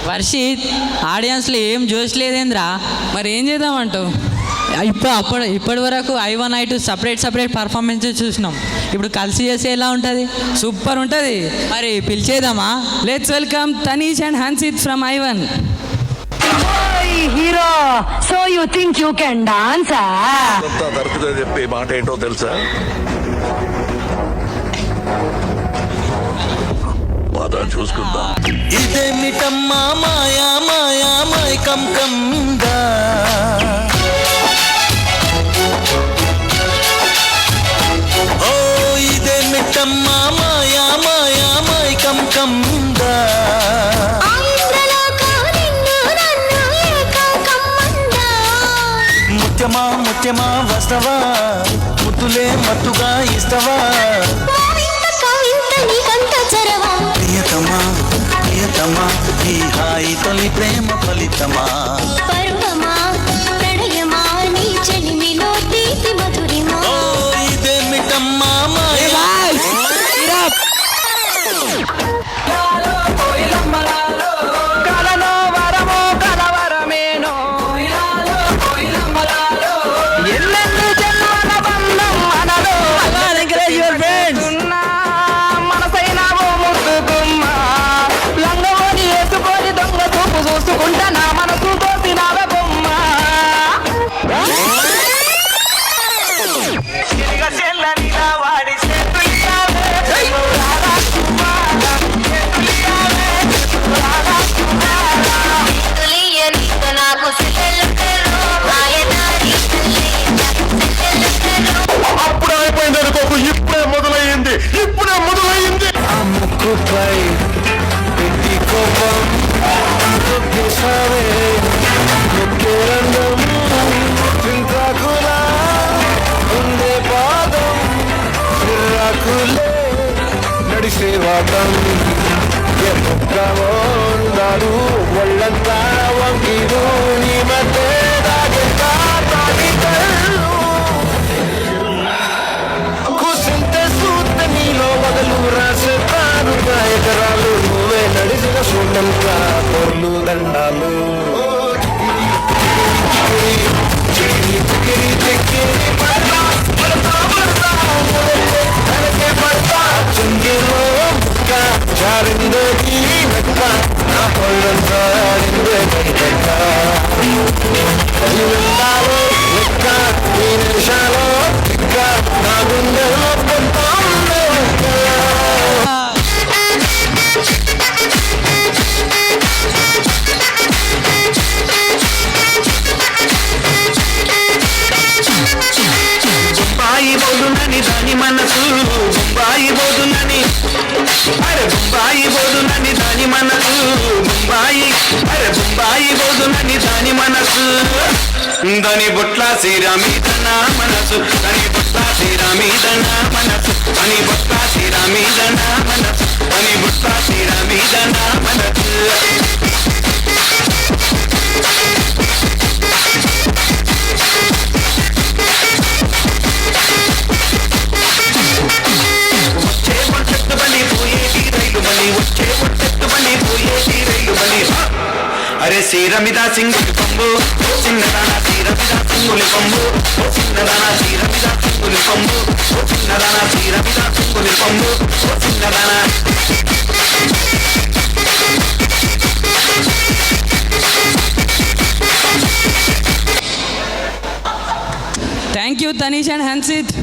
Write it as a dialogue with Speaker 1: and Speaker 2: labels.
Speaker 1: వర్షిత్, ఆడియన్స్లో ఏం చూసలేదేంద్రా?
Speaker 2: మరి ఏం చేద్దామంటావు?
Speaker 1: ఇప్పటి వరకు I1 I2 సపరేట్ పర్ఫార్మెన్స్ చూసినాం. ఇప్పుడు కలిసి చేస్తే ఎలా ఉంటుంది?
Speaker 2: సూపర్ ఉంటుంది.
Speaker 1: మరి పిలిచేద్దామా?
Speaker 2: Let's welcome Tanish and Hansith from I1.
Speaker 3: Hero, so you think you can dance?
Speaker 4: తరచుగా చెప్పే మాట ఏంటో తెలుసా? పద చూసుకుందా.
Speaker 5: ఇదేమిటమ్మా మాయా మాయా మైకం కందా, ఓ ఇదేమిటమ్మా మాయా మాయా మైకం కందా, ముత్యమా వస్తవా, ముద్దులే మత్తుగా ఇస్తవా, ప్రియతమా ఈ హాయి తొలి ప్రేమ ఫలితమా, ఓ ఇదేమిటమ్మా మాయా.
Speaker 3: చూసుకుంటా నా మనసు తోసినావ బొమ్మ,
Speaker 4: అప్పుడు అయిపోయింది అనుకోకు, ఇప్పుడే మొదలయ్యింది.
Speaker 5: ఆ ముక్కుపై పెట్టి కోపం చింతాకులా ఉండే పాదం, చిరాకులే నడిసే వాదం, ఎముక్కలు ఒళ్ళంతా వంగిరు నీ మధ్య కూర్చుంటే సూత్త నీలో వదలు రాసేతారు ఎకరాలు, నువ్వే నడిచిన సూటంతా పొర్లు దండాలు, నా పొల్లంతా లెక్క ఈ నిమిషాలో లెక్క నా గుండెలో పొందా బొంబాయి బోదునని దాని మనసు, బొంబాయి బోదునని, అరే బొంబాయి బోదునని దాని మనసు, బొంబాయి బోదునని దాని మనసు, దాని బొట్ల శ్రీరామీదన మనసు, దాని బొట్ల శ్రీరామీదన మనసు, దాని బొట్ల శ్రీరామీదన మనసు, దాని బొట్ల శ్రీరామీదన మనసు. అరే శ్రీరమిద సింగులి పంబు, చిన్నదాన శ్రీరమిద సింగులి పంబు, చిన్నదాన శ్రీరమిద సింగులి పంబు, చిన్నదాన శ్రీరమిద సింగులి పంబు, చిన్నదాన.
Speaker 2: Thank you Tanish and Hansith.